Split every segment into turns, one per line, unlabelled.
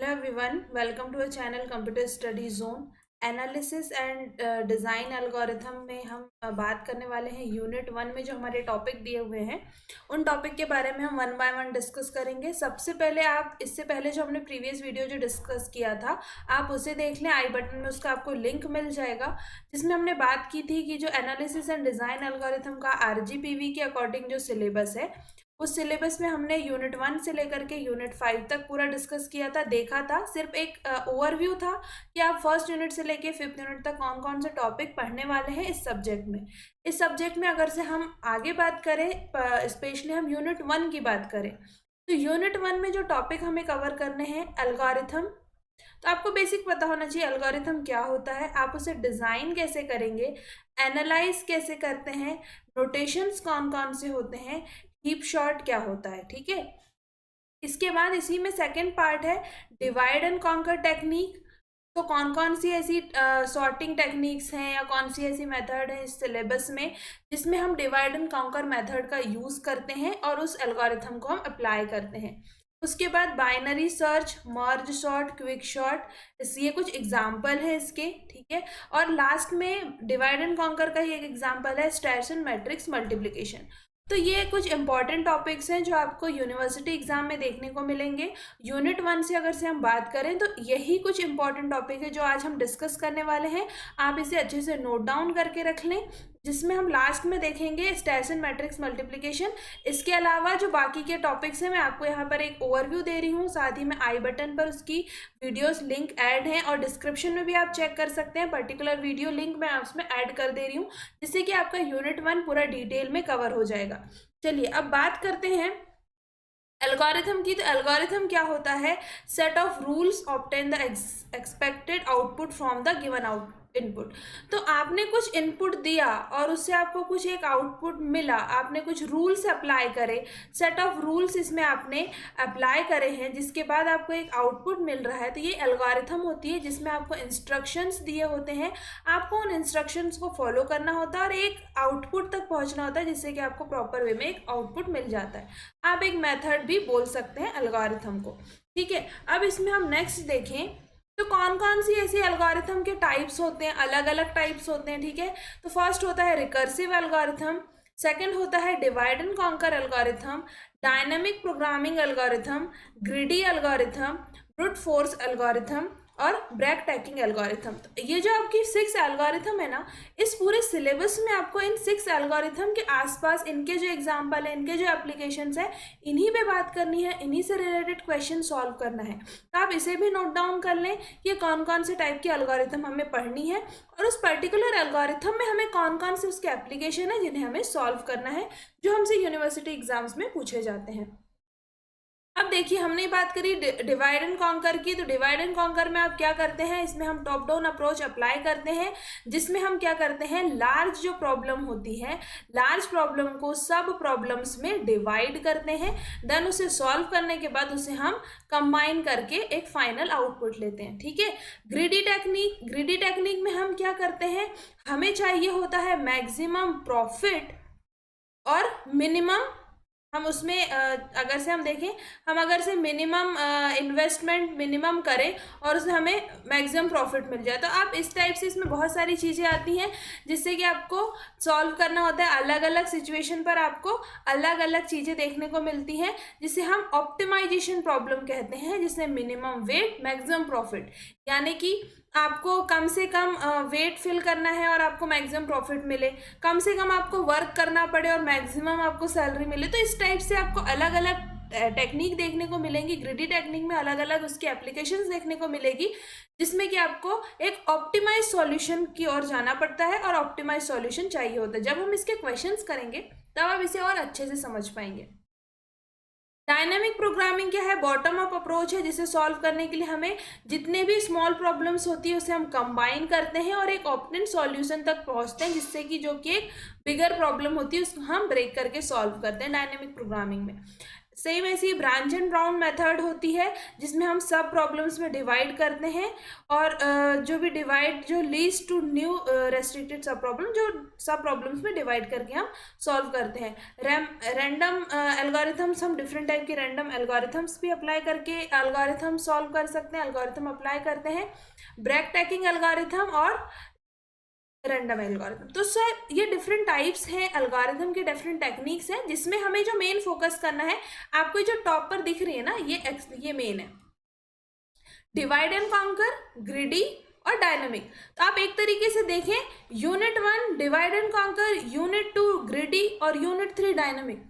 Hello everyone, welcome to a channel computer study zone. Analysis and design algorithm में हम बात करने वाले हैं यूनिट 1 में जो हमारे टॉपिक दिए हुए हैं उन टॉपिक के बारे में हम वन बाय वन डिस्कस करेंगे। सबसे पहले आप इससे पहले जो हमने प्रीवियस वीडियो जो डिस्कस किया था आप उसे देख लें। आई बटन में उसका आपको लिंक मिल जाएगा जिसमें हमने बात की थी कि जो एनालिसिस एंड डिज़ाइन एल्गोरिथम का RGPV के अकॉर्डिंग जो सिलेबस है उस सिलेबस में हमने यूनिट 1 से लेकर के यूनिट 5 तक पूरा डिस्कस किया था, देखा था। सिर्फ एक ओवरव्यू था कि आप फर्स्ट यूनिट से लेके 5th यूनिट तक कौन कौन से टॉपिक पढ़ने वाले हैं इस सब्जेक्ट में। इस सब्जेक्ट में अगर से हम आगे बात करें, स्पेशली हम यूनिट 1 की बात करें, तो यूनिट 1 में जो टॉपिक हमें कवर करने हैं एल्गोरिथम। तो आपको बेसिक पता होना चाहिए एल्गोरिथम क्या होता है, आप उसे डिज़ाइन कैसे करेंगे, एनालाइज कैसे करते हैं, नोटेशंस कौन कौन से होते हैं, हीप शॉर्ट क्या होता है। ठीक है, इसके बाद इसी में सेकंड पार्ट है डिवाइड एंड कॉन्कर टेक्निक। तो कौन कौन सी ऐसी सॉर्टिंग टेक्निक्स हैं या कौन सी ऐसी मेथड है इस सिलेबस में जिसमें हम डिवाइड एंड कॉन्कर मेथड का यूज़ करते हैं और उस एल्गोरिथम को हम अप्लाई करते हैं। उसके बाद binary search, merge sort, quick short, ये कुछ एग्जाम्पल है इसके। ठीक है, और लास्ट में डिवाइड एंड कॉन्कर का ही एक एग्जाम्पल है स्टेशन मैट्रिक्स मल्टीप्लिकेशन। तो ये कुछ इंपॉर्टेंट टॉपिक्स हैं जो आपको यूनिवर्सिटी एग्जाम में देखने को मिलेंगे। यूनिट 1 से अगर से हम बात करें तो यही कुछ इंपॉर्टेंट टॉपिक है जो आज हम डिस्कस करने वाले हैं। आप इसे अच्छे से नोट डाउन करके रख लें, जिसमें हम लास्ट में देखेंगे स्टेशन मैट्रिक्स मल्टीप्लिकेशन। इसके अलावा जो बाकी के टॉपिक्स हैं मैं आपको यहाँ पर एक ओवरव्यू दे रही हूँ, साथ ही में आई बटन पर उसकी वीडियोस लिंक ऐड हैं और डिस्क्रिप्शन में भी आप चेक कर सकते हैं। पर्टिकुलर वीडियो लिंक मैं उसमें ऐड कर दे रही हूँ जिससे कि आपका यूनिट 1 पूरा डिटेल में कवर हो जाएगा। चलिए अब बात करते हैं एल्गोरिथम की। तो एल्गोरिथम क्या होता है? Set of rules obtain the expected output from the given out input. तो आपने कुछ इनपुट दिया और उससे आपको कुछ एक आउटपुट मिला, आपने कुछ रूल्स अप्लाई करे, सेट ऑफ रूल्स इसमें आपने अप्लाई करे हैं जिसके बाद आपको एक आउटपुट मिल रहा है। तो ये एल्गोरिथम होती है जिसमें आपको इंस्ट्रक्शंस दिए होते हैं, आपको उन इंस्ट्रक्शंस को फॉलो करना होता है और एक आउटपुट तक पहुंचना होता है जिससे कि आपको प्रॉपर वे में एक आउटपुट मिल जाता है। आप एक मेथड भी बोल सकते हैं एल्गोरिथम को। ठीक है, अब इसमें हम नेक्स्ट देखें तो कौन कौन सी ऐसी एल्गोरिथम के टाइप्स होते हैं, अलग अलग टाइप्स होते हैं। ठीक है, तो फर्स्ट होता है रिकर्सिव एल्गोरिथम, सेकंड होता है divide and conquer algorithm, dynamic programming algorithm, greedy algorithm, brute force algorithm और ब्रैक टैकिंग एल्गोरिथम। तो ये जो आपकी 6 एल्गोरिथम है ना, इस पूरे सिलेबस में आपको इन 6 एल्गोरिथम के आसपास इनके जो एग्जाम्पल है, इनके जो एप्लीकेशंस है, इन्हीं पे बात करनी है, इन्हीं से रिलेटेड क्वेश्चन सॉल्व करना है। तो आप इसे भी नोट डाउन कर लें कि कौन कौन से टाइप की एल्गोरिथम हमें पढ़नी है और उस पर्टिकुलर एल्गोरिथम में हमें कौन कौन से उसके एप्लीकेशन है जिन्हें हमें सॉल्व करना है, जो हमसे यूनिवर्सिटी एग्जाम्स में पूछे जाते हैं। अब देखिए, हमने बात करी डिवाइड एंड कॉन्कर की। तो डिवाइड एंड कॉन्कर में आप क्या करते हैं, इसमें हम टॉप डाउन अप्रोच अप्लाई करते हैं जिसमें हम क्या करते हैं, लार्ज जो प्रॉब्लम होती है, लार्ज प्रॉब्लम को सब प्रॉब्लम्स में डिवाइड करते हैं, देन उसे सॉल्व करने के बाद उसे हम कंबाइन करके एक फाइनल आउटपुट लेते हैं। ठीक है, ग्रिडी टेक्निक, ग्रिडी टेक्निक में हम क्या करते हैं, हमें चाहिए होता है मैक्सिमम प्रॉफिट और मिनिमम, हम उसमें अगर से हम देखें, हम अगर से मिनिमम इन्वेस्टमेंट मिनिमम करें और उसमें हमें मैक्सिमम प्रॉफिट मिल जाए। तो आप इस टाइप से, इसमें बहुत सारी चीज़ें आती हैं जिससे कि आपको सॉल्व करना होता है। अलग अलग सिचुएशन पर आपको अलग अलग चीज़ें देखने को मिलती हैं जिसे हम ऑप्टिमाइजेशन प्रॉब्लम कहते हैं, जिसमें मिनिमम वेट मैक्सिमम प्रॉफिट, यानी कि आपको कम से कम वेट फिल करना है और आपको मैक्सिमम प्रॉफिट मिले, कम से कम आपको वर्क करना पड़े और मैक्सिमम आपको सैलरी मिले। तो इस टाइप से आपको अलग अलग टेक्निक देखने को मिलेंगी। ग्रिडी टेक्निक में अलग अलग उसकी एप्लीकेशंस देखने को मिलेगी जिसमें कि आपको एक ऑप्टिमाइज सॉल्यूशन की ओर जाना पड़ता है और ऑप्टिमाइज सॉल्यूशन चाहिए होता है। जब हम इसके क्वेश्चंस करेंगे तब आप इसे और अच्छे से समझ पाएंगे। डायनामिक प्रोग्रामिंग क्या है, बॉटम अप अप्रोच है जिसे सॉल्व करने के लिए हमें जितने भी स्मॉल प्रॉब्लम्स होती है उसे हम कंबाइन करते हैं और एक ऑप्टिमल सॉल्यूशन तक पहुंचते हैं जिससे कि जो कि एक बिगर प्रॉब्लम होती है उसको हम ब्रेक करके सॉल्व करते हैं डायनामिक प्रोग्रामिंग में। सेम ऐसी ब्रांच एंड बाउंड मेथड होती है जिसमें हम सब प्रॉब्लम्स में डिवाइड करते हैं, और जो भी डिवाइड जो लीड्स टू न्यू रेस्ट्रिक्टेड सब प्रॉब्लम, जो सब प्रॉब्लम्स में डिवाइड करके हम सॉल्व करते हैं। रैंडम एल्गोरिथम्स, हम डिफरेंट टाइप के रैंडम एल्गोरिथम्स भी अप्लाई करके एल्गोरिथम सॉल्व कर सकते हैं, एल्गोरिथम अप्लाई करते हैं, ब्रैक टैकिंग एल्गोरिथम और रैंडम एल्गोरिथम। तो सर ये डिफरेंट टाइप्स हैं, एल्गोरिथम के डिफरेंट टेक्निक्स हैं, जिसमें हमें जो मेन फोकस करना है, आपको जो टॉप पर दिख रही है ना, ये मेन है, डिवाइड एंड कॉन्कर, ग्रिडी और डायनामिक। तो आप एक तरीके से देखें, unit 1 divide and conquer, unit 2 greedy और यूनिट 3 डायनामिक।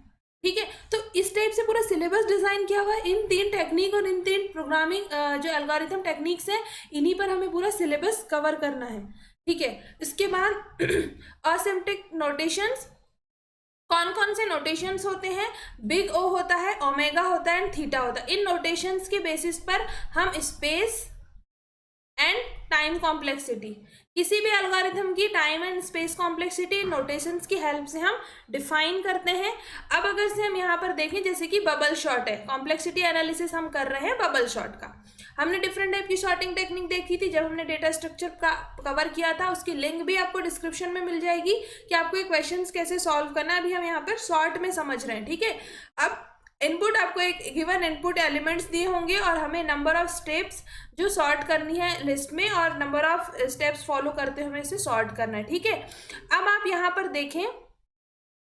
ठीक है, तो इस टाइप से पूरा सिलेबस डिजाइन किया हुआ है, इन 3 टेक्निक और इन 3 प्रोग्रामिंग जो एल्गोरिथम टेक्निक्स हैं, इन्हीं पर हमें पूरा सिलेबस कवर करना है। ठीक है, इसके बाद असिम्प्टिक नोटेशंस, कौन कौन से नोटेशंस होते हैं, बिग ओ होता है, ओमेगा होता है एंड थीटा होता है। इन नोटेशंस के बेसिस पर हम स्पेस एंड टाइम कॉम्प्लेक्सिटी, किसी भी एल्गोरिथम की time and space complexity notations की हेल्प से हम डिफाइन करते हैं। अब अगर से हम यहाँ पर देखें, जैसे कि बबल शॉट है, कॉम्प्लेक्सिटी एनालिसिस हम कर रहे हैं बबल शॉट का। हमने डिफरेंट टाइप की शॉर्टिंग टेक्निक देखी थी जब हमने डेटा स्ट्रक्चर का कवर किया था, उसकी लिंक भी आपको डिस्क्रिप्शन में मिल जाएगी कि आपको ये क्वेश्चंस कैसे सॉल्व करना है। अभी हम यहाँ पर शॉर्ट में समझ रहे हैं। ठीक है, अब इनपुट, आपको एक गिवन इनपुट एलिमेंट्स दिए होंगे और हमें नंबर ऑफ स्टेप्स जो सॉर्ट करनी है लिस्ट में, और नंबर ऑफ स्टेप्स फॉलो करते हुए इसे सॉर्ट करना है। ठीक है, अब आप यहाँ पर देखें,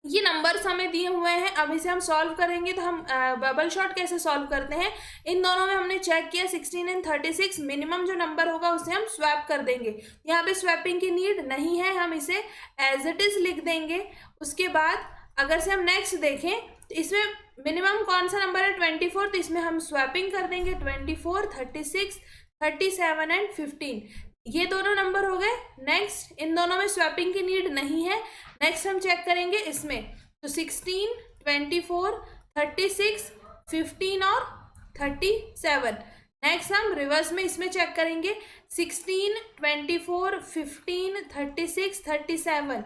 ये नंबर्स हमें दिए हुए हैं, अब इसे हम सॉल्व करेंगे। तो हम बबल शॉट कैसे सॉल्व करते हैं, इन दोनों में हमने चेक किया 16 एंड 36, मिनिमम जो नंबर होगा उसे हम स्वैप कर देंगे। यहाँ पे स्वैपिंग की नीड नहीं है, हम इसे एज इट इज लिख देंगे। उसके बाद अगर से हम नेक्स्ट देखें, तो इसमें मिनिमम कौन सा नंबर है, 24, तो इसमें हम स्वैपिंग कर देंगे 24, 36, 37 एंड 15, ये दोनों नंबर हो गए। नेक्स्ट, इन दोनों में स्वैपिंग की नीड नहीं है। नेक्स्ट हम चेक करेंगे इसमें, तो 16, 24, 36, 15 और 37। नेक्स्ट हम रिवर्स में इसमें चेक करेंगे, 16, 24, 15, 36, 37।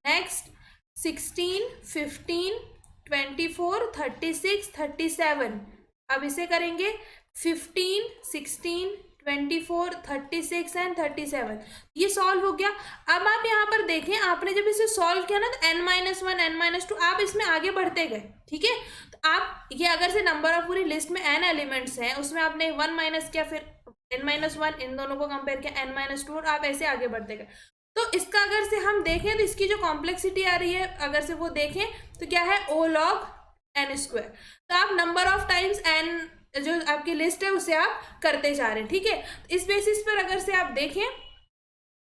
नेक्स्ट 16, 15, 24, 36, 37। अब इसे करेंगे 15, 16, 24, 36 एंड 37। ये सॉल्व हो गया। अब आप यहाँ पर देखें, आपने जब इसे सॉल्व किया ना, तो n-1, n-2, आप इसमें आगे बढ़ते गए। ठीक है, तो आप ये अगर से नंबर ऑफ पूरी लिस्ट में n एलिमेंट्स हैं, उसमें आपने 1 माइनस किया, फिर n-1, इन दोनों को कंपेयर किया n-2, और आप ऐसे आगे बढ़ते गए। तो इसका अगर से हम देखें, तो इसकी जो कॉम्प्लेक्सिटी आ रही है, अगर से वो देखें, तो क्या है, o log n²। तो आप नंबर ऑफ टाइम्स n जो आपकी लिस्ट है उसे आप करते जा रहे हैं। ठीक है, इस बेसिस पर अगर से आप देखें,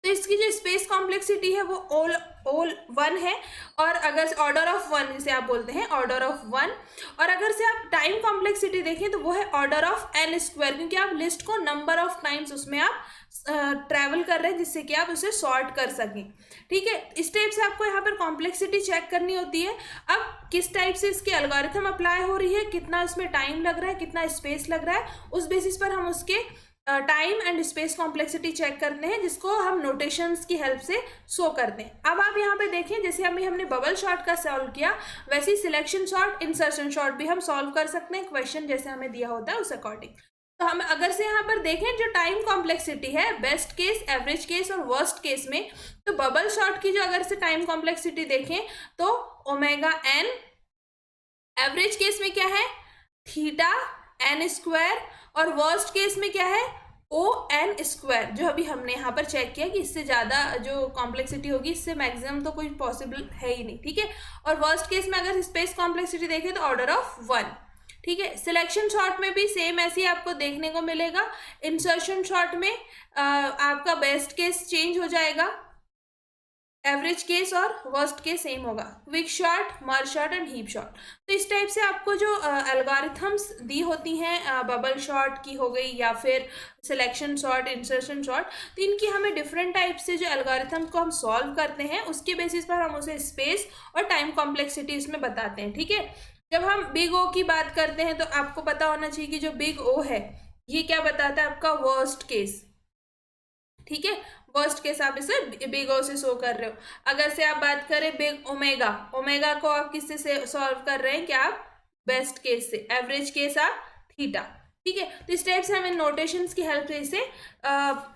तो इसकी जो स्पेस कॉम्प्लेक्सिटी है वो ऑल 1 है, और अगर ऑर्डर ऑफ 1 जिसे आप बोलते हैं, ऑर्डर ऑफ 1। और अगर से आप टाइम कॉम्प्लेक्सिटी देखें, तो वो है ऑर्डर ऑफ n², क्योंकि आप लिस्ट को नंबर ऑफ टाइम्स उसमें आप ट्रैवल कर रहे हैं, जिससे कि आप उसे सॉर्ट कर सकें। ठीक है, इस टाइप से आपको यहाँ पर कॉम्प्लेक्सिटी चेक करनी होती है। अब किस टाइप से इसकी एल्गोरिथम अप्लाई हो रही है, कितना उसमें टाइम लग रहा है, कितना स्पेस लग रहा है, उस बेसिस पर हम उसके time and space complexity check करते हैं, जिसको हम नोटेशंस की हेल्प से शो करते हैं। अब आप यहाँ पे देखें, जैसे हमने बबल शॉट का सॉल्व किया, वैसे ही सिलेक्शन शॉट, इंसर्शन शॉट भी हम सॉल्व कर सकते हैं, क्वेश्चन जैसे हमें दिया होता है उस अकॉर्डिंग। तो हम अगर से यहाँ पर देखें, जो टाइम कॉम्प्लेक्सिटी है, बेस्ट केस, एवरेज केस और वर्स्ट केस में, तो बबल शॉट की जो अगर से टाइम कॉम्प्लेक्सिटी देखें, तो ओमेगा n, एवरेज केस में क्या है, थीटा n², और वर्स्ट केस में क्या है, ON², जो अभी हमने यहाँ पर चेक किया कि इससे ज़्यादा जो कॉम्प्लेक्सिटी होगी, इससे मैक्सिमम तो कोई पॉसिबल है ही नहीं। ठीक है, और वर्स्ट केस में अगर स्पेस कॉम्प्लेक्सिटी देखें, तो ऑर्डर ऑफ 1। ठीक है, सिलेक्शन शॉट में भी सेम ऐसे ही आपको देखने को मिलेगा। इंसर्शन शॉट में आपका बेस्ट केस चेंज हो जाएगा, एवरेज केस और वर्स्ट केस सेम होगा, quick shot, merge shot and heap shot. तो इस टाइप से आपको जो एल्गोरिथम्स दी होती हैं, बबल शॉट की हो गई या फिर सिलेक्शन शॉट, इंसर्शन शॉट, तो इनकी हमें डिफरेंट टाइप से जो एल्गोरिथम को हम सॉल्व करते हैं, उसके बेसिस पर हम उसे स्पेस और टाइम कॉम्प्लेक्सिटी इसमें बताते हैं। ठीक है, जब हम बिग ओ की बात करते हैं, तो आपको पता होना चाहिए कि जो बिग ओ है, ये क्या बताता है, आपका वर्स्ट केस। ठीक है, वर्स्ट केस आप इसे बिग ओ से शो कर रहे हो। अगर से आप बात करें बिग ओमेगा, ओमेगा को आप किससे सॉल्व कर रहे हैं, क्या आप बेस्ट केस से, एवरेज केस आप थीटा। ठीक है, तो इस टाइप से हम इन नोटेशंस की हेल्प से इसे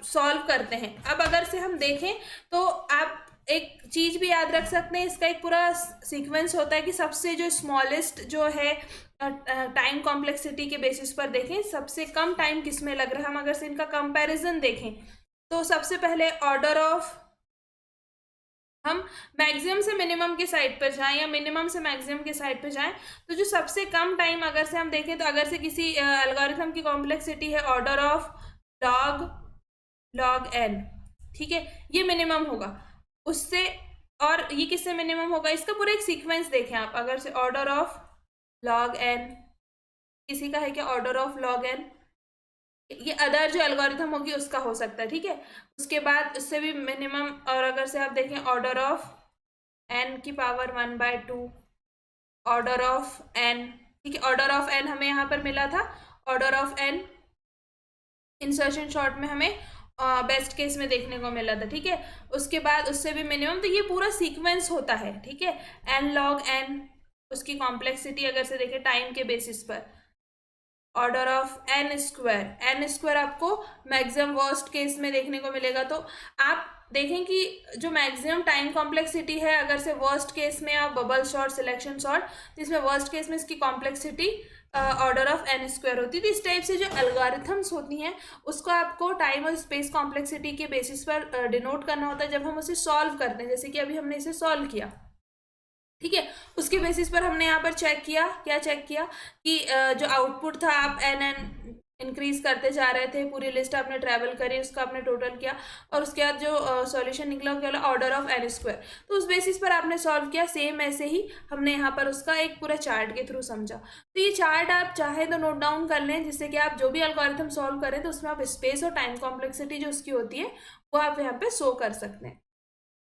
सॉल्व करते हैं। अब अगर से हम देखें तो आप एक चीज भी याद रख सकते हैं, इसका एक पूरा सीक्वेंस होता है कि सबसे जो स्मॉलेस्ट जो है टाइम कॉम्प्लेक्सिटी के बेसिस पर देखें सबसे कम टाइम किस में लग रहा है। हम अगर से इनका कंपैरिजन देखें तो सबसे पहले ऑर्डर ऑफ, हम मैक्सिमम से मिनिमम के साइड पर जाएं या मिनिमम से मैक्सिमम के साइड पर जाएं, तो जो सबसे कम टाइम अगर से हम देखें तो अगर से किसी एल्गोरिथम की कॉम्प्लेक्सिटी है ऑर्डर ऑफ log n, ठीक है, ये मिनिमम होगा उससे। और ये किससे मिनिमम होगा, इसका पूरा एक सीक्वेंस देखें आप। अगर से ऑर्डर ऑफ log n, किसी का है क्या ऑर्डर ऑफ log n, ये अदर जो एल्गोरिथम होगी उसका हो सकता है। ठीक है, उसके बाद उससे भी मिनिमम, और अगर से आप देखें ऑर्डर ऑफ n की पावर 1/2, ऑर्डर ऑफ n, ठीक है, ऑर्डर ऑफ n हमें यहाँ पर मिला था, order of n insertion short में हमें बेस्ट केस में देखने को मिला था। ठीक है, उसके बाद उससे भी मिनिमम, तो ये पूरा सीक्वेंस होता है। ठीक है, n log n, उसकी कॉम्प्लेक्सिटी अगर से देखें टाइम के बेसिस पर ऑर्डर ऑफ n स्क्वायर आपको मैक्सिमम वर्स्ट केस में देखने को मिलेगा। तो आप देखें कि जो मैक्सिमम टाइम कॉम्प्लेक्सिटी है, अगर से वर्स्ट केस में आप बबल शॉर्ट, सिलेक्शन शॉर्ट, तो इसमें वर्स्ट केस में इसकी complexity order of n square होती है। तो इस टाइप से जो एल्गोरिथम्स होती हैं उसको आपको टाइम और स्पेस कॉम्प्लेक्सिटी के बेसिस पर डिनोट करना होता है जब हम उसे सॉल्व करते हैं, जैसे कि अभी हमने इसे सॉल्व किया। ठीक है, उसके बेसिस पर हमने यहाँ पर चेक किया, क्या चेक किया कि जो आउटपुट था आप n इंक्रीज करते जा रहे थे, पूरी लिस्ट आपने ट्रैवल करी, उसका आपने टोटल किया, और उसके बाद जो सॉल्यूशन निकला क्या ऑर्डर ऑफ n स्क्वायर, तो उस बेसिस पर आपने सॉल्व किया। सेम ऐसे ही हमने यहाँ पर उसका एक पूरा चार्ट के थ्रू समझा। तो ये चार्ट आप चाहे तो नोट डाउन कर लें, जिससे कि आप जो भी एल्गोरिथम सॉल्व करें तो उसमें आप स्पेस और टाइम कॉम्प्लेक्सिटी जो उसकी होती है वो आप यहाँ पे शो कर सकते हैं।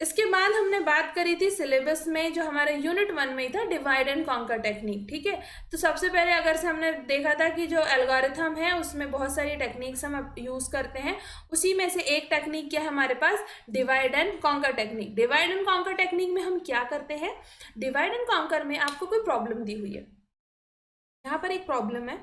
इसके बाद हमने बात करी थी सिलेबस में जो हमारे यूनिट 1 में ही था, डिवाइड एंड कॉन्कर टेक्निक। ठीक है, तो सबसे पहले अगर से हमने देखा था कि जो एल्गोरिथम है उसमें बहुत सारी टेक्निक्स हम यूज़ करते हैं, उसी में से एक टेक्निक क्या है हमारे पास, divide and conquer technique. Divide and conquer technique में हम क्या करते हैं, डिवाइड एंड कॉन्कर में आपको कोई प्रॉब्लम दी हुई है, यहाँ पर एक प्रॉब्लम है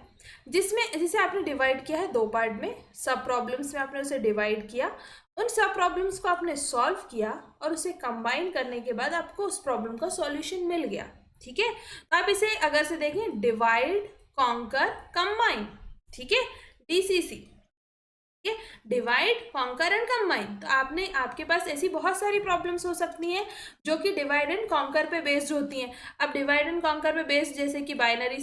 जिसमें जिसे आपने डिवाइड किया है दो पार्ट में, सब प्रॉब्लम्स में आपने उसे डिवाइड किया, उन सब प्रॉब्लम्स को आपने सॉल्व किया और उसे कंबाइन करने के बाद आपको उस प्रॉब्लम का सॉल्यूशन मिल गया। ठीक है, तो आप इसे अगर से देखें डिवाइड कॉन्कर कंबाइन, ठीक है, DCC, ठीक है, डिवाइड कॉन्कर एंड कंबाइन। तो आपके पास ऐसी बहुत सारी प्रॉब्लम्स हो सकती हैं जो कि डिवाइड एंड कॉन्कर पे बेस्ड होती हैं। अब डिवाइड एंड कॉन्कर पे बेस्ड जैसे कि बाइनरी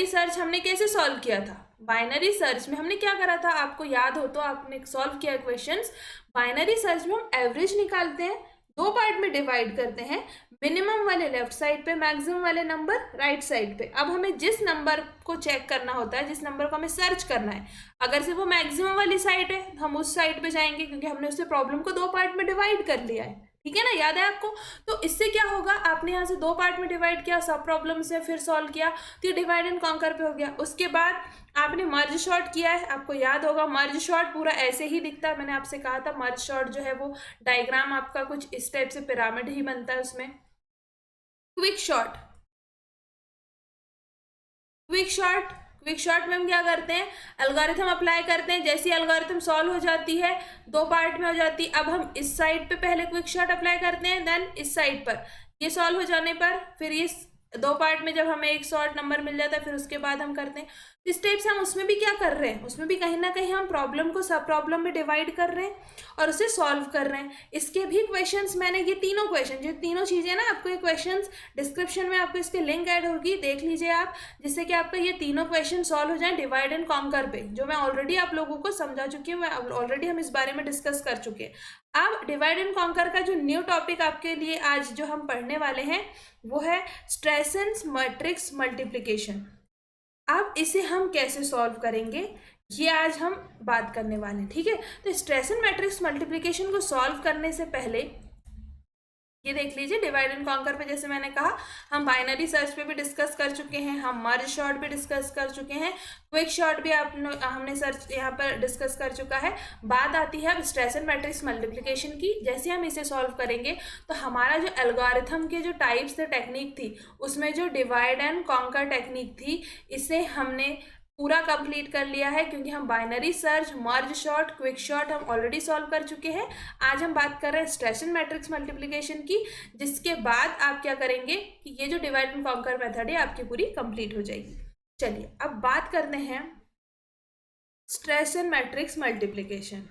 सर्च हमने कैसे सॉल्व किया था, बाइनरी सर्च में हमने क्या करा था, आपको याद हो तो आपने सॉल्व किया क्वेश्चंस। बाइनरी सर्च में हम एवरेज निकालते हैं, दो पार्ट में डिवाइड करते हैं, मिनिमम वाले लेफ्ट साइड पे, मैक्सिमम वाले नंबर राइट साइड पे। अब हमें जिस नंबर को चेक करना होता है, जिस नंबर को हमें सर्च करना है, अगर से वो मैक्सिमम वाली साइड है हम उस साइड पे जाएंगे, क्योंकि हमने उससे प्रॉब्लम को दो पार्ट में डिवाइड कर लिया है। ठीक है ना, याद है आपको। तो इससे क्या होगा, आपने यहाँ से दो पार्ट में डिवाइड किया, सब प्रॉब्लम से फिर सॉल्व किया, तो ये डिवाइड एंड कॉन्कर पे हो गया। उसके बाद आपने मर्ज शॉर्ट किया है, आपको याद होगा मर्ज शॉर्ट पूरा ऐसे ही दिखता है। मैंने आपसे कहा था मर्ज शॉर्ट जो है वो डायग्राम आपका कुछ इस टाइप से पिरामिड ही बनता है उसमें। क्विक शॉर्ट में हम क्या करते हैं, एल्गोरिथम अप्लाई करते हैं, जैसी एल्गोरिथम सॉल्व हो जाती है दो पार्ट में हो जाती है, अब हम इस साइड पे पहले क्विक शॉर्ट अप्लाई करते हैं, देन इस साइड पर, ये सॉल्व हो जाने पर फिर ये दो पार्ट में जब हमें एक शॉर्ट नंबर मिल जाता है फिर उसके बाद हम करते हैं। इस टाइप से हम उसमें भी क्या कर रहे हैं, उसमें भी कहीं ना कहीं हम प्रॉब्लम को सब प्रॉब्लम में डिवाइड कर रहे हैं और उसे सॉल्व कर रहे हैं। इसके भी क्वेश्चंस मैंने ये तीनों क्वेश्चन, जो तीनों चीज़ें ना, आपको ये क्वेश्चंस डिस्क्रिप्शन में आपको इसके लिंक ऐड होगी, देख लीजिए आप, जिससे कि आपका ये तीनों क्वेश्चन सॉल्व हो जाए डिवाइड एंड कॉन्कर पे, जो मैं ऑलरेडी आप लोगों को समझा चुकी हूँ, ऑलरेडी हम इस बारे में डिस्कस कर चुके हैं। अब डिवाइड एंड कॉन्कर का जो न्यू टॉपिक आपके लिए आज जो हम पढ़ने वाले हैं वो है स्ट्रेसेंस मैट्रिक्स मल्टीप्लिकेशन। अब इसे हम कैसे सॉल्व करेंगे ये आज हम बात करने वाले हैं। ठीक है, तो स्ट्रेसेंस मैट्रिक्स मल्टीप्लिकेशन को सॉल्व करने से पहले ये देख लीजिए, डिवाइड एंड कॉन्कर पे जैसे मैंने कहा, हम बाइनरी सर्च पे भी डिस्कस कर चुके हैं, हम मर्ज शॉर्ट भी डिस्कस कर चुके हैं, क्विक शॉर्ट भी हमने सर्च यहाँ पर डिस्कस कर चुका है। बात आती है अब स्ट्रेस एंड मैट्रिक्स मल्टीप्लिकेशन की। जैसे हम इसे सॉल्व करेंगे तो हमारा जो एल्गोरिथम के जो टाइप्स थे, टेक्निक थी, उसमें जो डिवाइड एंड कॉन्कर टेक्निक थी, इसे हमने पूरा कंप्लीट कर लिया है, क्योंकि हम बाइनरी सर्च, मर्ज शॉर्ट, क्विक शॉर्ट हम ऑलरेडी सॉल्व कर चुके हैं। आज हम बात कर रहे हैं स्ट्रेस एंड मैट्रिक्स मल्टीप्लिकेशन की, जिसके बाद आप क्या करेंगे कि ये जो डिवाइड एंड कॉन्कर मेथड है आपकी पूरी कंप्लीट हो जाएगी। चलिए अब बात करते हैं स्ट्रेस एंड मैट्रिक्स मल्टीप्लिकेशन।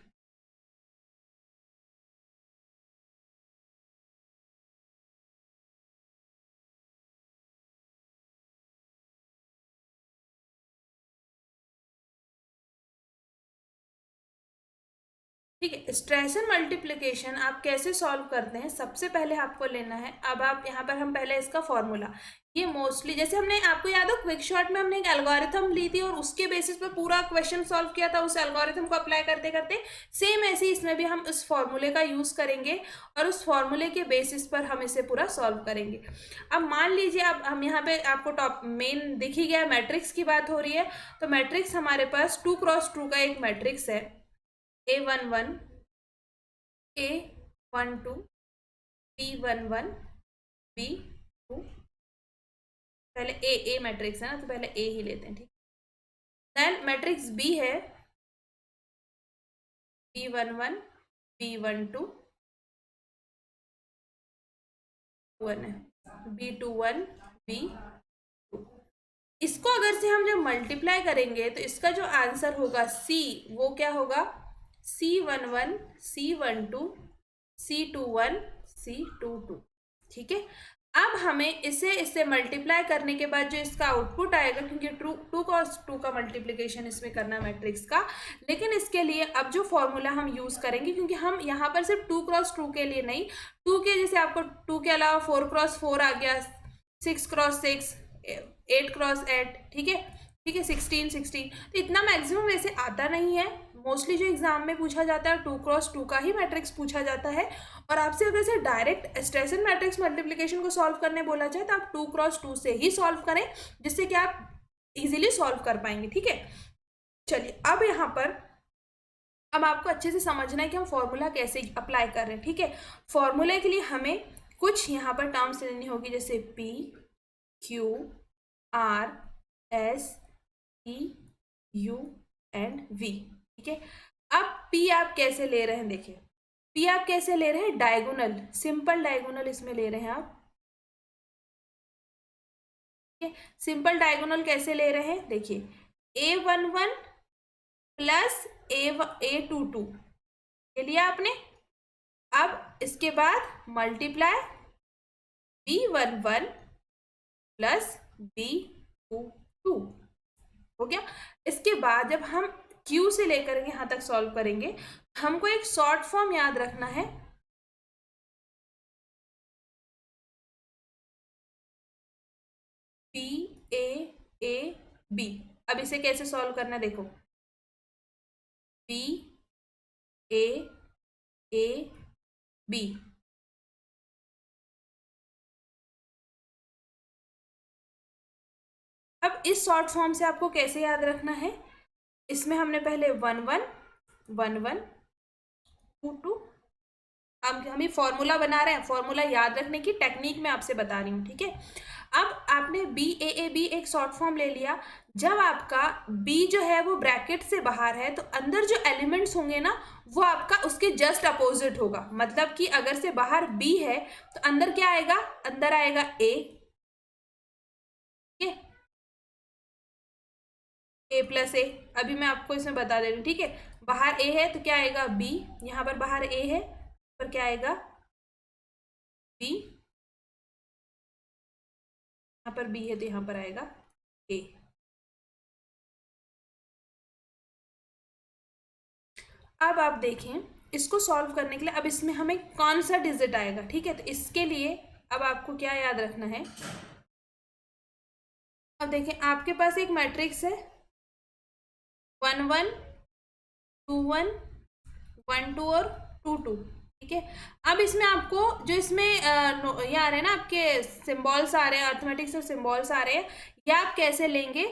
ठीक है, स्ट्रेस एंड मल्टीप्लिकेशन आप कैसे सॉल्व करते हैं, सबसे पहले आपको लेना है, अब आप यहाँ पर हम पहले इसका फॉर्मूला, ये मोस्टली जैसे हमने, आपको याद हो क्विक शॉर्ट में हमने एक एल्गोरिथम ली थी और उसके बेसिस पे पूरा क्वेश्चन सॉल्व किया था, उस एल्गोरिथम को अप्लाई करते करते, सेम ऐसे ही इसमें भी हम उस फॉर्मूले का यूज करेंगे और उस फॉर्मूले के बेसिस पर हम इसे पूरा सॉल्व करेंगे। अब मान लीजिए, अब हम यहाँ पे आपको टॉप मेन दिख ही गया, मैट्रिक्स की बात हो रही है, तो मैट्रिक्स हमारे पास 2x2 का एक मैट्रिक्स है, A11, A12, B11, B2, पहले ए मैट्रिक्स है ना, तो पहले ए ही लेते हैं, ठीक। देन मैट्रिक्स बी है B11, B12, 1 है, B21, B2। इसको अगर से हम जब मल्टीप्लाई करेंगे तो इसका जो आंसर होगा सी, वो क्या होगा, C11, C12, C21, C22। ठीक है, अब हमें इससे मल्टीप्लाई करने के बाद जो इसका आउटपुट आएगा, क्योंकि 2x2 का मल्टीप्लिकेशन इसमें करना मैट्रिक्स का, लेकिन इसके लिए अब जो फॉर्मूला हम यूज करेंगे, क्योंकि हम यहाँ पर सिर्फ 2x2 के लिए नहीं, 2 के जैसे आपको 2 के अलावा 4x4 आ गया, 6x6, 8x8, ठीक है, ठीक है, 16 तो इतना मैक्सिमम वैसे आता नहीं है, मोस्टली जो एग्जाम में पूछा जाता है 2x2 का ही मैट्रिक्स पूछा जाता है। और आपसे अगर से direct stress and matrix multiplication को सॉल्व करने बोला जाए तो आप 2x2 से ही सॉल्व करें, जिससे कि आप इजीली सॉल्व कर पाएंगे। ठीक है, चलिए अब यहाँ पर अब आपको अच्छे से समझना है कि हम फॉर्मूला कैसे अप्लाई कर रहे हैं। ठीक है, फॉर्मूले के लिए हमें कुछ यहाँ पर टर्म्स लेनी होगी, जैसे P, Q, R, S, T, U and V। ठीक है, अब P आप कैसे ले रहे हैं, देखिए P आप कैसे ले रहे हैं, डायगोनल, सिंपल डायगोनल इसमें ले रहे हैं आप। ठीक है, सिंपल डायगोनल कैसे ले रहे हैं, देखिए A11 प्लस A22 ले लिया आपने। अब इसके बाद मल्टीप्लाई B11 प्लस B22 हो गया। इसके बाद जब हम Q से लेकर यहाँ तक सॉल्व करेंगे, हमको एक शॉर्ट फॉर्म याद रखना है, PAAB। अब इसे कैसे सॉल्व करना है, देखो PAAB। अब इस शॉर्ट फॉर्म से आपको कैसे याद रखना है, इसमें हमने पहले 1 1 1 1 2 2, हम ही फॉर्मूला बना रहे हैं, फॉर्मूला याद रखने की टेक्निक मैं आपसे बता रही हूँ। ठीक है, अब आपने BAAB एक शॉर्ट फॉर्म ले लिया, जब आपका B जो है वो ब्रैकेट से बाहर है तो अंदर जो एलिमेंट्स होंगे ना, वो आपका उसके जस्ट अपोजिट होगा, मतलब कि अगर से बाहर B है तो अंदर क्या आएगा, अंदर आएगा A। ठीक है, A प्लस A, अभी मैं आपको इसमें बता दे रही हूँ। ठीक है, बाहर A है तो क्या आएगा B, यहाँ पर बाहर A है पर क्या आएगा B, यहाँ पर B है तो यहाँ पर आएगा A। अब आप देखें, इसको सॉल्व करने के लिए अब इसमें हमें कौन सा डिजिट आएगा। ठीक है, तो इसके लिए अब आपको क्या याद रखना है, अब देखें आपके पास एक मैट्रिक्स है 1 1 2 1 1 2 और 2 2। ठीक है। अब इसमें आपको जो इसमें ये आ रहे हैं ना आपके सिंबल्स आ रहे हैं, अर्थमेटिक से सिंबल्स आ रहे हैं, ये आप कैसे लेंगे,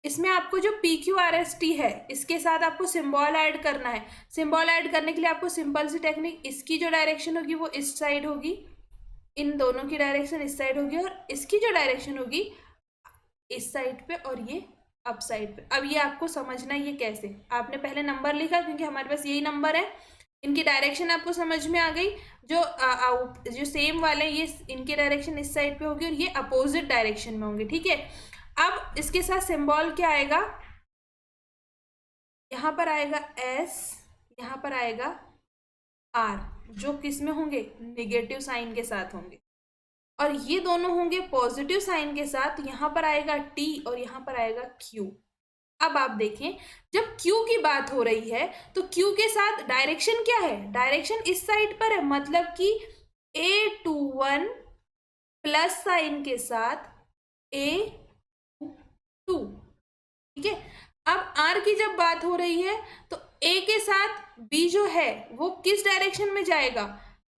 इसमें आपको जो PQRST है इसके साथ आपको सिंबल ऐड करना है। सिंबल ऐड करने के लिए आपको सिंपल सी टेक्निक, इसकी जो डायरेक्शन होगी वो इस साइड होगी, इन दोनों की डायरेक्शन इस साइड होगी, और इसकी जो डायरेक्शन होगी इस साइड पे और ये अप साइड पे। अब ये आपको समझना है ये कैसे, आपने पहले नंबर लिखा क्योंकि हमारे पास यही नंबर है, इनकी डायरेक्शन आपको समझ में आ गई, जो सेम वाले ये इनकी डायरेक्शन इस साइड पे होगी और ये अपोजिट डायरेक्शन में होंगे, ठीक है। अब इसके साथ सिंबल क्या आएगा, यहाँ पर आएगा S, यहाँ पर आएगा R, जो किस में होंगे, नेगेटिव साइन के साथ होंगे, और ये दोनों होंगे पॉजिटिव साइन के साथ, यहाँ पर आएगा T और यहाँ पर आएगा Q। अब आप देखें जब Q की बात हो रही है तो Q के साथ डायरेक्शन क्या है, डायरेक्शन इस साइड पर है, मतलब कि A21 प्लस साइन के साथ A22, ठीक है। अब R की जब बात हो रही है तो A के साथ B जो है वो किस डायरेक्शन में जाएगा,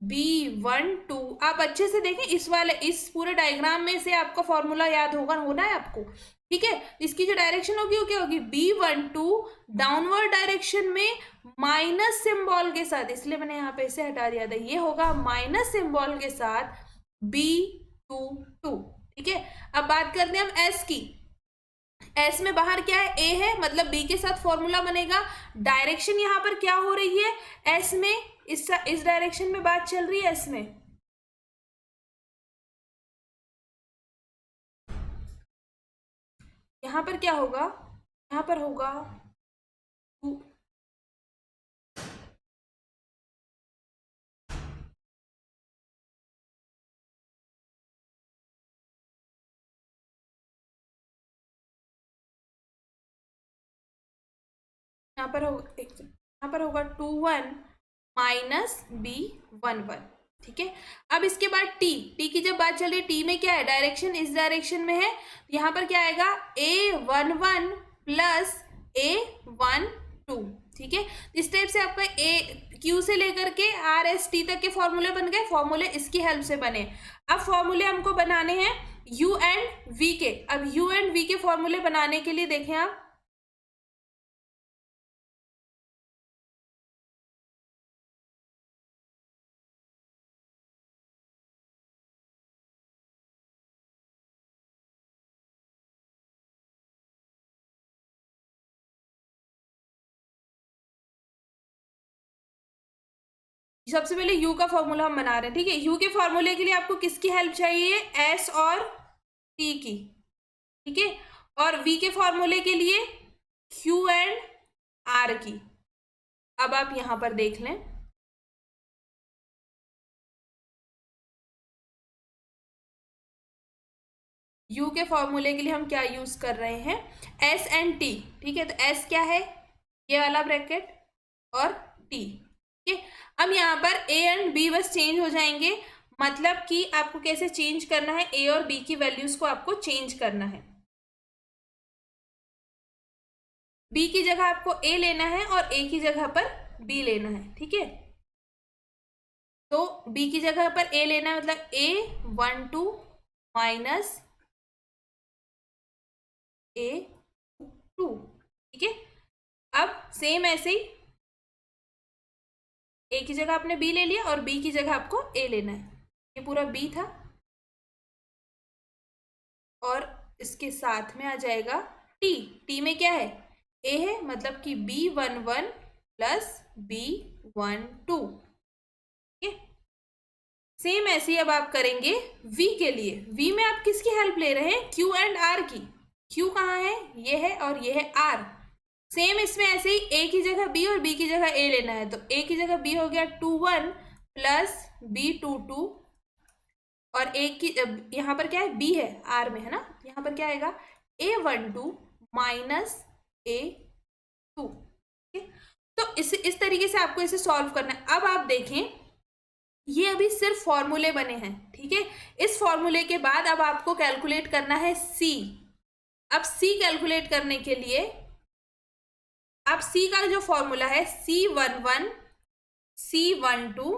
B12। आप अच्छे से देखें, इस पूरे डायग्राम में से आपका फॉर्मूला याद होना है आपको, ठीक है। इसकी जो डायरेक्शन होगी वो क्या होगी, B12 डाउनवर्ड डायरेक्शन में माइनस सिंबल के साथ, इसलिए मैंने यहाँ पे इसे हटा दिया था, ये होगा माइनस सिंबल के साथ B22, ठीक है। अब बात करते हैं हम S की, S में बाहर क्या है, A है, मतलब B के साथ फॉर्मूला बनेगा, डायरेक्शन यहाँ पर क्या हो रही है S में, इस डायरेक्शन में बात चल रही है S में, यहाँ पर क्या होगा, यहाँ पर होगा यहाँ पर होगा 21 माइनस B11, ठीक है। अब इसके बाद T की जब बात चल रही है, T में क्या है, डायरेक्शन इस डायरेक्शन में है, यहाँ पर क्या आएगा A11 प्लस A12, ठीक है। इस टाइप से आपका Q से लेकर के RST तक के फॉर्मूले बन गए, फॉर्मूले इसकी हेल्प से बने। अब फॉर्मूले हमको बनाने हैं U एंड V के। अब U एंड V के फॉर्मूले बनाने के लिए देखें आप, सबसे पहले U का फॉर्मूला हम बना रहे हैं, ठीक है। U के फॉर्मूले के लिए आपको किसकी हेल्प चाहिए, S और T की, ठीक है। और V के फॉर्मूले के लिए Q एंड R की। अब आप यहां पर देख लें, U के फॉर्मूले के लिए हम क्या यूज कर रहे हैं, S एंड T, ठीक है। तो S क्या है, ये वाला ब्रैकेट, और T, ठीक है। अब यहाँ पर A एंड B बस चेंज हो जाएंगे, मतलब कि आपको कैसे चेंज करना है, A और B की वैल्यूज को आपको चेंज करना है। B की जगह आपको A लेना है और A की जगह पर B लेना है, ठीक है। तो B की जगह पर A लेना है, मतलब A12 माइनस A2, ठीक है। अब सेम ऐसे ही A की जगह आपने B ले लिया और B की जगह आपको A लेना है, ये पूरा B था, और इसके साथ में आ जाएगा T में क्या है, A है, मतलब कि B11 प्लस B12, ठीक है। सेम ऐसे ही अब आप करेंगे V के लिए। V में आप किसकी हेल्प ले रहे हैं, Q एंड R की। Q कहाँ है, ये है, और ये है R। सेम इसमें ऐसे ही A की जगह B और B की जगह A लेना है, तो A की जगह B हो गया 21 प्लस B22, और A की यहाँ पर क्या है, B है, R में है ना, यहाँ पर क्या आएगा A12 माइनस A2, ठीक है। तो इस तरीके से आपको इसे सॉल्व करना है। अब आप देखें, ये अभी सिर्फ फॉर्मूले बने हैं, ठीक है। इस फॉर्मूले के बाद अब आपको कैलकुलेट करना है C। अब C कैलकुलेट करने के लिए आप C का जो फॉर्मूला है C11 C12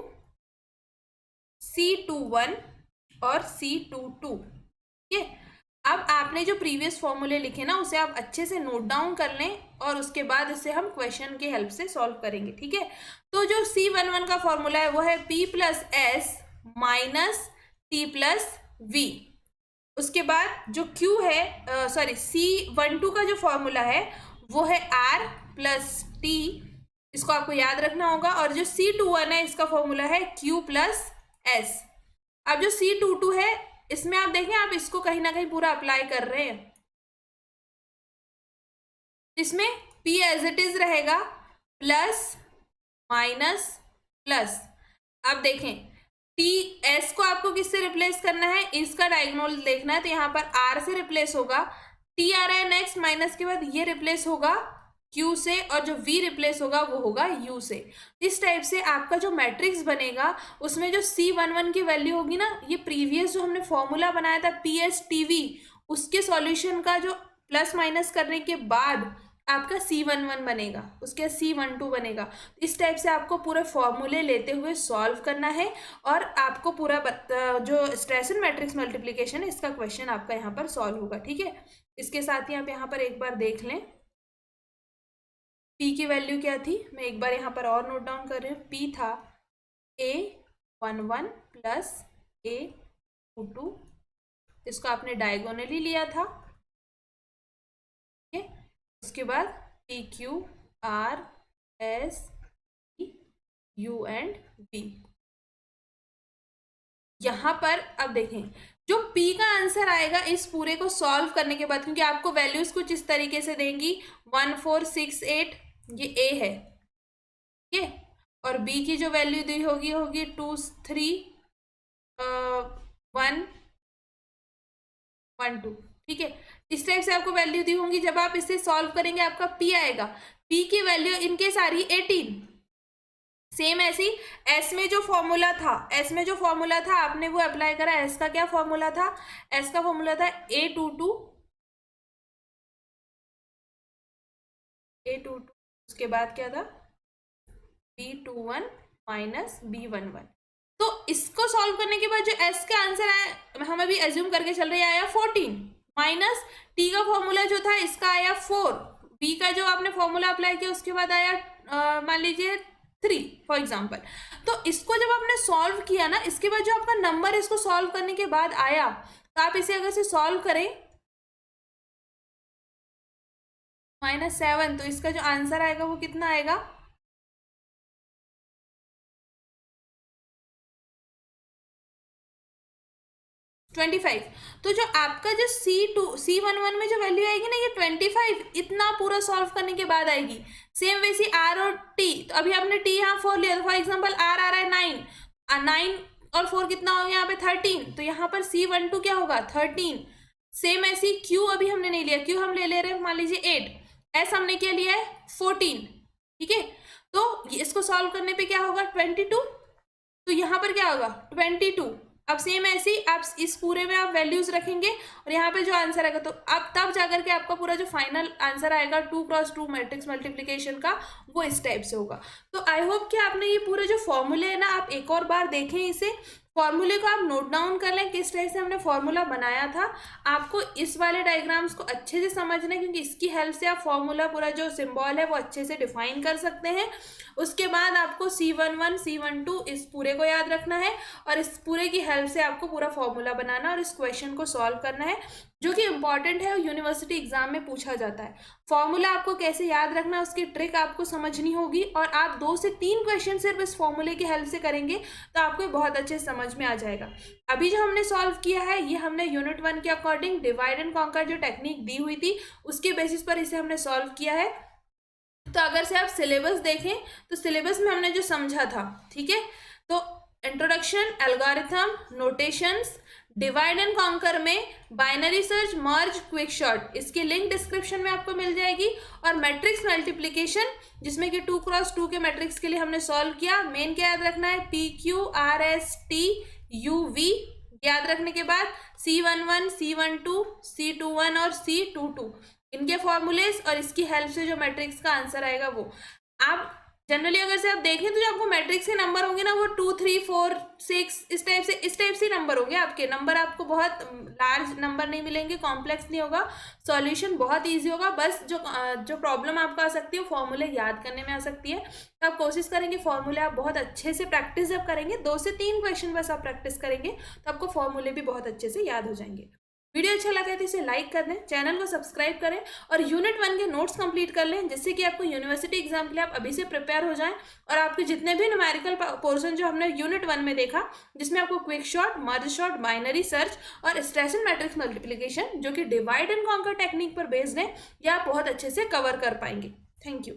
C21 और C22। ठीक है, अब आपने जो प्रीवियस फॉर्मूले लिखे ना उसे आप अच्छे से नोट डाउन कर लें और उसके बाद इसे हम क्वेश्चन के हेल्प से सॉल्व करेंगे। ठीक है, तो जो C11 का फॉर्मूला है वो है P plus S minus T plus V। उसके बाद जो Q है सॉरी C12 का जो फॉर्मूला है वो है R प्लस T, इसको आपको याद रखना होगा। और जो C21 है इसका फॉर्मूला है Q प्लस S। अब जो C22 है इसमें आप देखें, आप इसको कहीं ना कहीं पूरा अप्लाई कर रहे हैं। इसमें P एज इट इज रहेगा, प्लस माइनस प्लस। अब देखें T S को आपको किससे रिप्लेस करना है, इसका डायगोनल देखना है, तो यहाँ पर R से रिप्लेस होगा। T आ रहा है नेक्स्ट, माइनस के बाद ये रिप्लेस होगा Q से, और जो V रिप्लेस होगा वो होगा U से। इस टाइप से आपका जो मैट्रिक्स बनेगा उसमें जो C11 की वैल्यू होगी ना, ये प्रीवियस जो हमने फॉर्मूला बनाया था PSTV उसके सॉल्यूशन का जो प्लस माइनस करने के बाद आपका C11 बनेगा, उसके C12 बनेगा। इस टाइप से आपको पूरे फॉर्मूले लेते हुए सॉल्व करना है और आपको पूरा जो स्ट्रेस मैट्रिक्स मल्टीप्लिकेशन है इसका क्वेश्चन आपका यहाँ पर सॉल्व होगा। ठीक है, इसके साथ ही आप यहाँ पर एक बार देख लें P की वैल्यू क्या थी, मैं एक बार यहाँ पर और नोट डाउन कर रही हूँ। P था A11 प्लस A22, इसको आपने डायगोनली लिया था। ठीक है, उसके बाद PQ R S T U and V। यहाँ पर अब देखें जो P का आंसर आएगा इस पूरे को सॉल्व करने के बाद, क्योंकि आपको वैल्यूज कुछ इस तरीके से देंगी 1 4 6 8, ये A है। ठीक है, और B की जो वैल्यू दी होगी 2 3 1 1 2। ठीक है, इस टाइप से आपको वैल्यू दी होंगी। जब आप इसे सॉल्व करेंगे आपका P आएगा, P की वैल्यू इनके सारी 18। सेम ऐसी S में जो फॉर्मूला था, S में जो फॉर्मूला था आपने वो अप्लाई करा। S का क्या फॉर्मूला था, S का फॉर्मूला था A22 उसके बाद क्या था B21 माइनस B11। तो इसको सॉल्व करने के बाद जो S का आंसर आया, हम अभी एज्यूम करके चल रहे, आया 14 माइनस T का फॉर्मूला जो था इसका आया 4, B का जो आपने फॉर्मूला अप्लाई किया उसके बाद आया मान लीजिए 3 फॉर एग्जाम्पल। तो इसको जब आपने सॉल्व किया ना, इसके बाद जो आपका नंबर इसको सॉल्व करने के बाद आया, तो आप इसे अगर से सॉल्व करें -7, तो इसका जो आंसर आएगा वो कितना आएगा 25। तो जो आपका जो C11 में जो वैल्यू आएगी ना, ये 25 इतना पूरा सॉल्व करने के बाद आएगी। सेम वैसी R और T, तो अभी आपने T यहाँ 4 लिया, तो फॉर एग्जाम्पल R आ रहा है 9, 9 और 4 कितना हो गया यहाँ पे 13, तो यहाँ पर C12 क्या होगा 13। सेम ऐसी Q अभी हमने नहीं लिया, Q हम ले रहे हैं मान लीजिए 8, S हमने क्या लिया है 14। ठीक है, तो इसको सॉल्व करने पे क्या होगा 22, तो यहाँ पर क्या होगा 22। अब सेम ऐसे ही आप इस पूरे में आप वैल्यूज रखेंगे और यहाँ पे जो आंसर आएगा, तो अब तब जाकर के आपका पूरा जो फाइनल आंसर आएगा 2x2 मैट्रिक्स मल्टीप्लिकेशन का, वो इस टाइप से होगा। तो आई होप कि आपने ये पूरे जो फॉर्मूले है ना, आप एक और बार देखें, इसे फॉर्मूले को आप नोट डाउन कर लें किस तरह से हमने फॉर्मूला बनाया था। आपको इस वाले डायग्राम्स को अच्छे से समझना है, क्योंकि इसकी हेल्प से आप फॉर्मूला पूरा जो सिंबल है वो अच्छे से डिफाइन कर सकते हैं। उसके बाद आपको C11 C12 इस पूरे को याद रखना है और इस पूरे की हेल्प से आपको पूरा फॉर्मूला बनाना और इस क्वेश्चन को सॉल्व करना है, जो कि इंपॉर्टेंट है और यूनिवर्सिटी एग्जाम में पूछा जाता है। फॉर्मूला आपको कैसे याद रखना है उसकी ट्रिक आपको समझनी होगी, और आप 2 से 3 क्वेश्चन सिर्फ इस फॉर्मूले की हेल्प से करेंगे तो आपको बहुत अच्छे समझ में आ जाएगा। अभी जो हमने सॉल्व किया है ये हमने यूनिट 1 के अकॉर्डिंग डिवाइड एंड कॉन्कर जो टेक्निक दी हुई थी उसके बेसिस पर इसे हमने सॉल्व किया है। तो अगर से आप सिलेबस देखें तो सिलेबस में हमने जो समझा था, ठीक है, तो introduction, algorithm, notations, divide and conquer में बाइनरी सर्च, मर्ज, क्विक शॉर्ट, इसकी लिंक डिस्क्रिप्शन में आपको मिल जाएगी। और मैट्रिक्स मल्टीप्लिकेशन जिसमें कि 2x2 के मैट्रिक्स के लिए हमने सॉल्व किया। मेन क्या याद रखना है, PQ RS T U V याद रखने के बाद C11 C12 C21 और C22 इनके फॉर्मूलेस और इसकी हेल्प से जो मैट्रिक्स का आंसर आएगा वो। आप जनरली अगर से आप देखें तो जो आपको मैट्रिक्स के नंबर होंगे ना वो 2 3 4 6 इस टाइप से नंबर होंगे। आपके नंबर आपको बहुत लार्ज नंबर नहीं मिलेंगे, कॉम्प्लेक्स नहीं होगा, सॉल्यूशन बहुत इजी होगा। बस जो प्रॉब्लम आपको आ सकती है वो फॉर्मूले याद करने में आ सकती है। तो आप कोशिश करेंगे फॉर्मूले आप बहुत अच्छे से प्रैक्टिस जब करेंगे, 2 से 3 क्वेश्चन बस आप प्रैक्टिस करेंगे तो आपको फॉर्मूले भी बहुत अच्छे से याद हो जाएंगे। वीडियो अच्छा लगा है तो इसे लाइक कर दें, चैनल को सब्सक्राइब करें और यूनिट 1 के नोट्स कंप्लीट कर लें, जिससे कि आपको यूनिवर्सिटी एग्जाम के लिए आप अभी से प्रिपेयर हो जाएं और आपके जितने भी न्यूमेरिकल पोर्शन जो हमने यूनिट 1 में देखा, जिसमें आपको क्विक शॉर्ट, मर्ज शॉर्ट, बाइनरी सर्च और स्ट्रेस एंड मैट्रिक्स मल्टीप्लिकेशन जो कि डिवाइड एंड कॉन्कर टेक्निक पर बेस्ड है, ये आप बहुत अच्छे से कवर कर पाएंगे। Thank you.